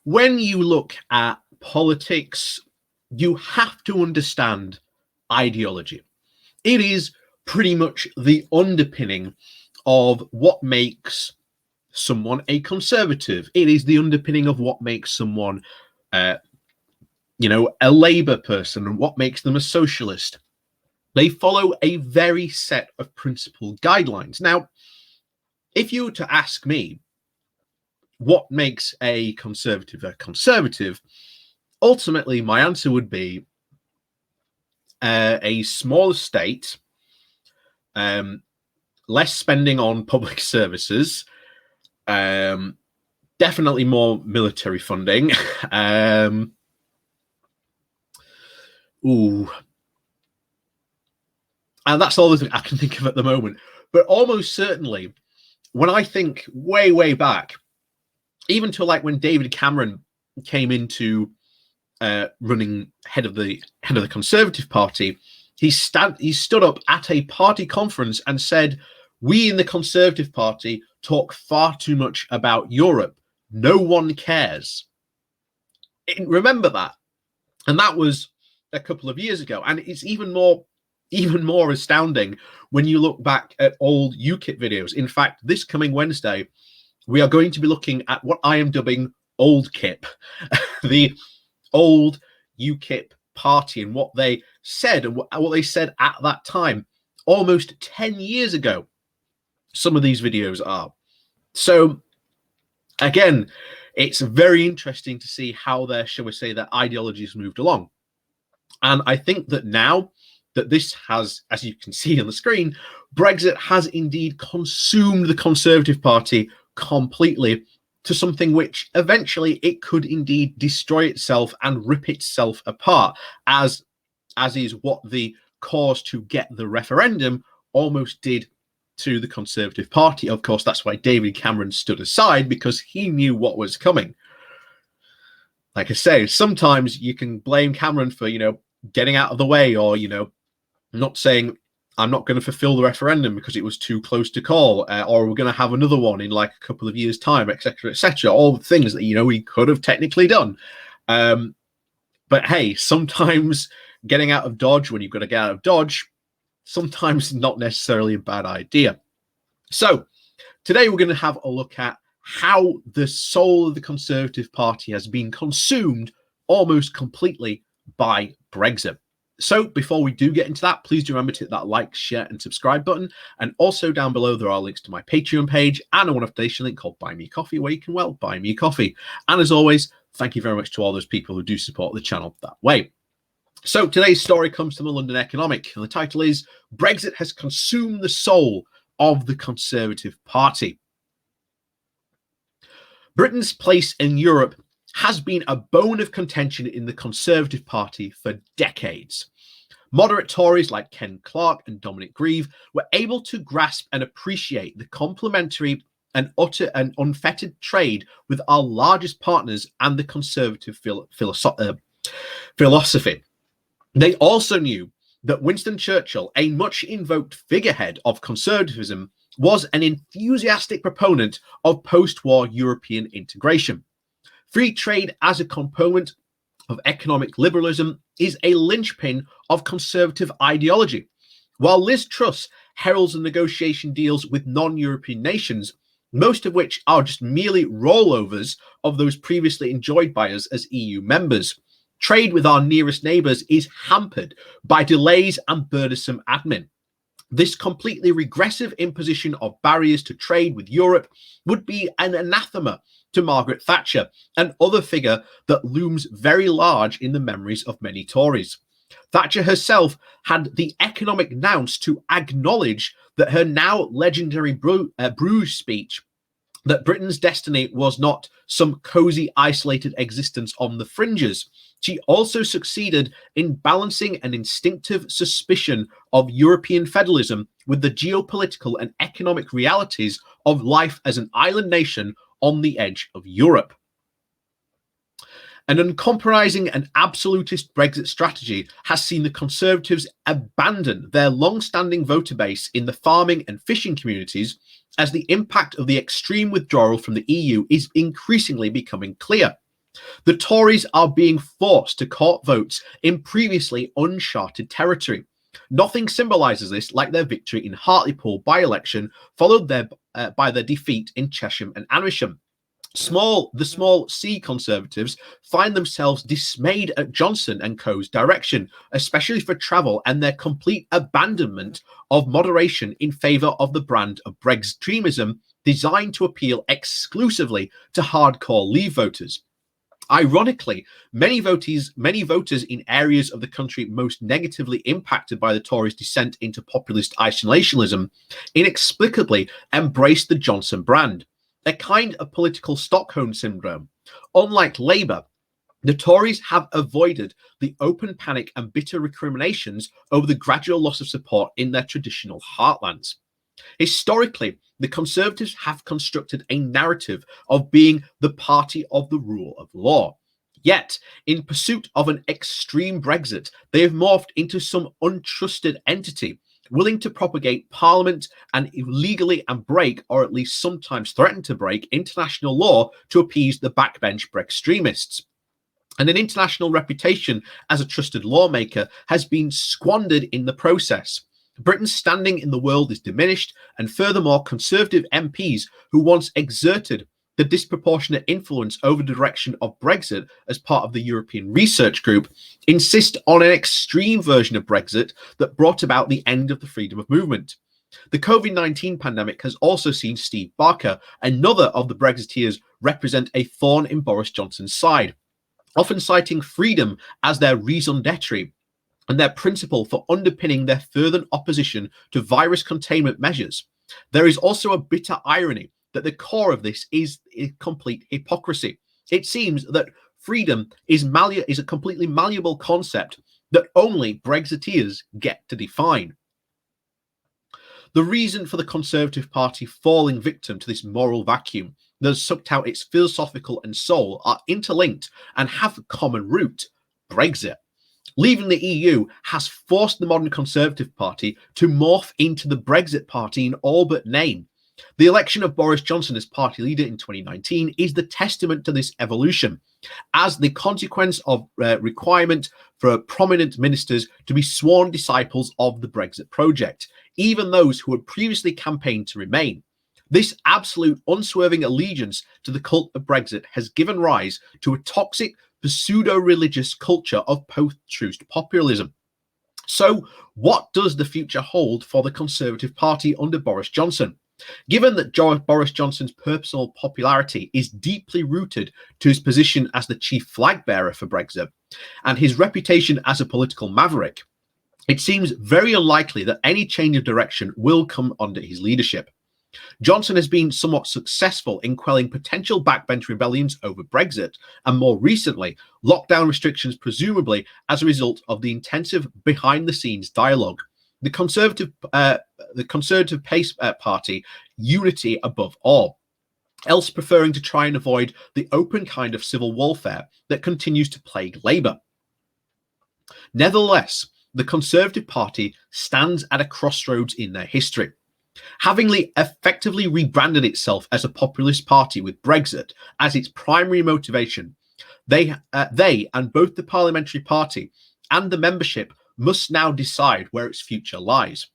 when you look at politics, you have to understand ideology. It is pretty much the underpinning of what makes someone a conservative. It is the underpinning of what makes someone, a Labour person and what makes them a socialist. They follow a very set of principled guidelines. Now, if you were to ask me what makes a conservative, ultimately my answer would be a smaller state, less spending on public services, definitely more military funding. And that's all I can think of at the moment. But almost certainly, when I think way back, even to like when David Cameron came into running head of the Conservative Party, he stood up at a party conference and said, "We in the Conservative Party talk far too much about Europe. No one cares." Remember that, and that was a couple of years ago. And it's even more astounding when you look back at old UKIP videos. In fact, this coming Wednesday, we are going to be looking at what I am dubbing Old KIP, the old UKIP party, and what they said and what they said at that time, almost 10 years ago. Some of these videos are. So again, it's very interesting to see how their, shall we say, their ideology has moved along. And I think that now that this has, as you can see on the screen, Brexit has indeed consumed the Conservative Party completely to something which eventually it could indeed destroy itself and rip itself apart, as is what the cause to get the referendum almost did to the Conservative Party. Of course, that's why David Cameron stood aside, because he knew what was coming. Like I say, sometimes you can blame Cameron for, getting out of the way, or, not saying, I'm not going to fulfill the referendum because it was too close to call, or we're going to have another one in like a couple of years' time, etc., etc. All the things that, he could have technically done. But hey, sometimes getting out of Dodge when you've got to get out of Dodge, sometimes not necessarily a bad idea. So today we're going to have a look at how the soul of the Conservative Party has been consumed almost completely by Brexit. So before we do get into that, please do remember to hit that like, share, and subscribe button. And also down below, there are links to my Patreon page and a one-off donation link called Buy Me Coffee, where you can, buy me a coffee. And as always, thank you very much to all those people who do support the channel that way. So today's story comes from the London Economic, and the title is "Brexit Has Consumed the Soul of the Conservative Party." Britain's place in Europe has been a bone of contention in the Conservative Party for decades. Moderate Tories like Ken Clarke and Dominic Grieve were able to grasp and appreciate the complementary and utter and unfettered trade with our largest partners and the Conservative philosophy. They also knew that Winston Churchill, a much invoked figurehead of conservatism, was an enthusiastic proponent of post-war European integration. Free trade as a component of economic liberalism is a linchpin of conservative ideology. While Liz Truss heralds the negotiation deals with non-European nations, most of which are just merely rollovers of those previously enjoyed by us as EU members, trade with our nearest neighbours is hampered by delays and burdensome admin. This completely regressive imposition of barriers to trade with Europe would be an anathema to Margaret Thatcher, an other figure that looms very large in the memories of many Tories. Thatcher herself had the economic nous to acknowledge that her now legendary Bruges speech, that Britain's destiny was not some cosy, isolated existence on the fringes. She also succeeded in balancing an instinctive suspicion of European federalism with the geopolitical and economic realities of life as an island nation on the edge of Europe. An uncompromising and absolutist Brexit strategy has seen the Conservatives abandon their long-standing voter base in the farming and fishing communities, as the impact of the extreme withdrawal from the EU is increasingly becoming clear. The Tories are being forced to court votes in previously uncharted territory. Nothing symbolises this like their victory in Hartlepool by-election, followed by their defeat in Chesham and Amersham. The small C Conservatives find themselves dismayed at Johnson and Co.'s direction, especially for travel, and their complete abandonment of moderation in favour of the brand of Brexitremism designed to appeal exclusively to hardcore Leave voters. Ironically, many voters in areas of the country most negatively impacted by the Tories' descent into populist isolationism inexplicably embraced the Johnson brand, a kind of political Stockholm syndrome. Unlike Labour, the Tories have avoided the open panic and bitter recriminations over the gradual loss of support in their traditional heartlands. Historically, the Conservatives have constructed a narrative of being the party of the rule of law. Yet, in pursuit of an extreme Brexit, they have morphed into some untrusted entity, willing to propagate Parliament and illegally and break, or at least sometimes threaten to break, international law to appease the backbench Brextremists. And an international reputation as a trusted lawmaker has been squandered in the process. Britain's standing in the world is diminished, and furthermore, Conservative MPs who once exerted the disproportionate influence over the direction of Brexit as part of the European Research Group insist on an extreme version of Brexit that brought about the end of the freedom of movement. The COVID-19 pandemic has also seen Steve Barker, another of the Brexiteers, represent a thorn in Boris Johnson's side, often citing freedom as their raison d'etre and their principle for underpinning their further opposition to virus containment measures. There is also a bitter irony that the core of this is a complete hypocrisy. It seems that freedom is a completely malleable concept that only Brexiteers get to define. The reason for the Conservative Party falling victim to this moral vacuum that has sucked out its philosophical and soul are interlinked and have a common root: Brexit. Leaving the EU has forced the modern Conservative Party to morph into the Brexit Party in all but name. The election of Boris Johnson as party leader in 2019 is the testament to this evolution, as the consequence of requirement for prominent ministers to be sworn disciples of the Brexit project, even those who had previously campaigned to remain. This absolute unswerving allegiance to the cult of Brexit has given rise to a toxic pseudo-religious culture of post-truth populism. So, what does the future hold for the Conservative Party under Boris Johnson? Given that Boris Johnson's personal popularity is deeply rooted to his position as the chief flag bearer for Brexit and his reputation as a political maverick, it seems very unlikely that any change of direction will come under his leadership. Johnson has been somewhat successful in quelling potential backbench rebellions over Brexit, and more recently, lockdown restrictions, presumably as a result of the intensive behind-the-scenes dialogue. The Conservative Pace Party, unity above all, else preferring to try and avoid the open kind of civil warfare that continues to plague Labour. Nevertheless, the Conservative Party stands at a crossroads in their history. Having effectively rebranded itself as a populist party with Brexit as its primary motivation, they and both the parliamentary party and the membership must now decide where its future lies.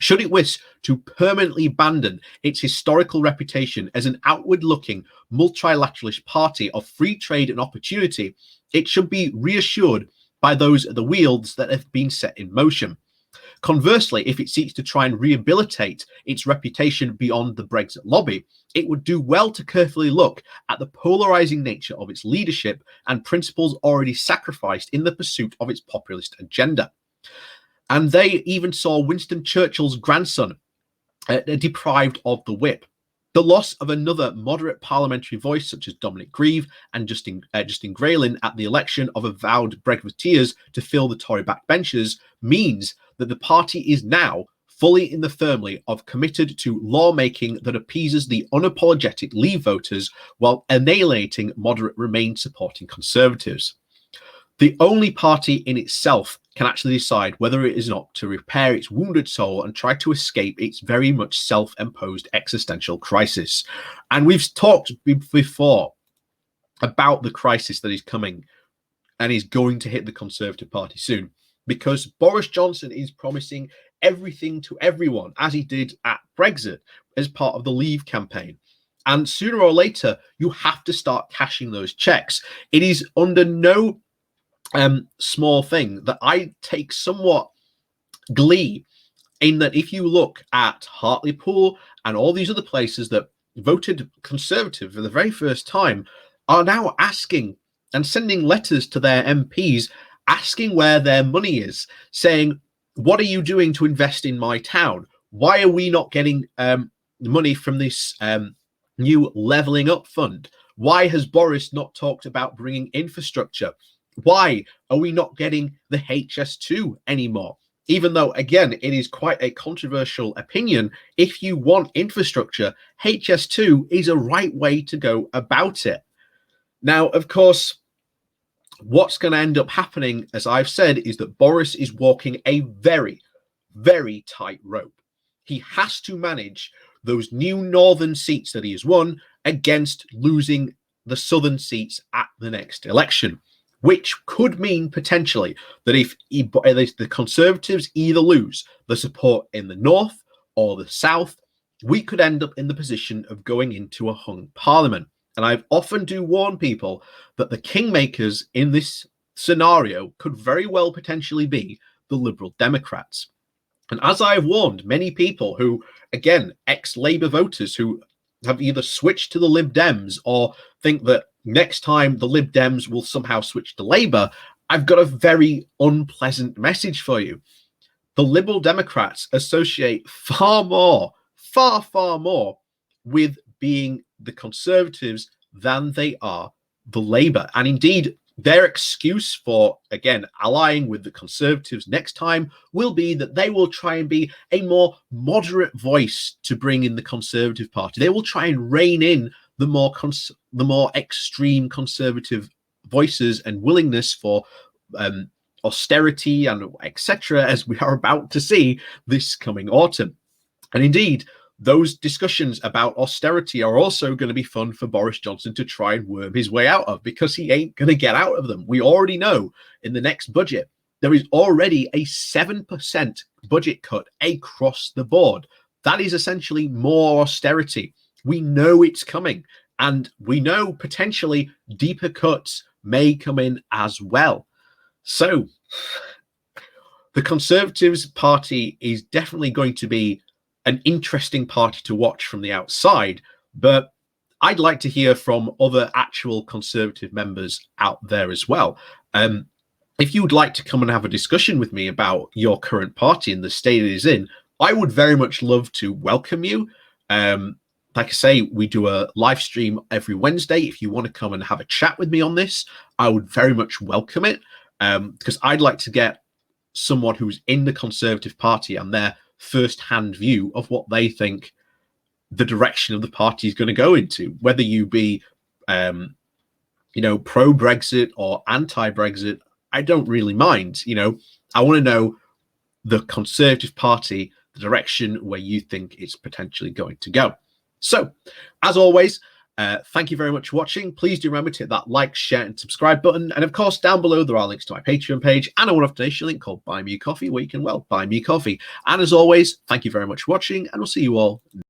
Should it wish to permanently abandon its historical reputation as an outward-looking multilateralist party of free trade and opportunity, it should be reassured by those at the wheels that have been set in motion. Conversely, if it seeks to try and rehabilitate its reputation beyond the Brexit lobby, it would do well to carefully look at the polarizing nature of its leadership and principles already sacrificed in the pursuit of its populist agenda. And they even saw Winston Churchill's grandson deprived of the whip. The loss of another moderate parliamentary voice such as Dominic Grieve and Justin Grayling at the election of avowed Brexiteers to fill the Tory backbenches means that the party is now fully in the firmly of committed to lawmaking that appeases the unapologetic Leave voters while annihilating moderate Remain supporting Conservatives. The only party in itself can actually decide whether it is not to repair its wounded soul and try to escape its very much self-imposed existential crisis. And we've talked before about the crisis that is coming and is going to hit the Conservative Party soon, because Boris Johnson is promising everything to everyone, as he did at Brexit as part of the Leave campaign. And sooner or later, you have to start cashing those checks. It is under no small thing that I take somewhat glee in that if you look at Hartlepool and all these other places that voted Conservative for the very first time are now asking and sending letters to their MPs asking where their money is, saying, what are you doing to invest in my town? Why are we not getting money from this new levelling up fund? Why has Boris not talked about bringing infrastructure? Why are we not getting the HS2 anymore? Even though, again, it is quite a controversial opinion, if you want infrastructure, HS2 is a right way to go about it. Now, of course, what's going to end up happening, as I've said, is that Boris is walking a very, very tight rope. He has to manage those new northern seats that he has won against losing the southern seats at the next election, which could mean potentially that if the Conservatives either lose the support in the north or the south, we could end up in the position of going into a hung parliament. And I often do warn people that the kingmakers in this scenario could very well potentially be the Liberal Democrats. And as I have warned many people who, again, ex-Labour voters who have either switched to the Lib Dems or think that next time the Lib Dems will somehow switch to Labour, I've got a very unpleasant message for you. The Liberal Democrats associate far more with being the Conservatives than they are the Labour. And indeed, their excuse for, again, allying with the Conservatives next time will be that they will try and be a more moderate voice to bring in the Conservative Party. They will try and rein in the more extreme Conservative voices and willingness for austerity and etc., as we are about to see this coming autumn. And indeed, those discussions about austerity are also going to be fun for Boris Johnson to try and worm his way out of, because he ain't going to get out of them. We already know in the next budget, there is already a 7% budget cut across the board. That is essentially more austerity. We know it's coming, and we know potentially deeper cuts may come in as well. So the Conservatives Party is definitely going to be an interesting party to watch from the outside, but I'd like to hear from other actual Conservative members out there as well. If you would like to come and have a discussion with me about your current party and the state it is in, I would very much love to welcome you. Like I say, we do a live stream every Wednesday. If you want to come and have a chat with me on this, I would very much welcome it, because I'd like to get someone who's in the Conservative Party and their first-hand view of what they think the direction of the party is going to go into, whether you be pro-Brexit or anti-Brexit. I don't really mind. I want to know the Conservative Party, the direction where you think it's potentially going to go. So, as always, thank you very much for watching. Please do remember to hit that like, share, and subscribe button. And of course, down below, there are links to my Patreon page and a one-off donation link called Buy Me a Coffee, where you can, buy me a coffee. And as always, thank you very much for watching, and we'll see you all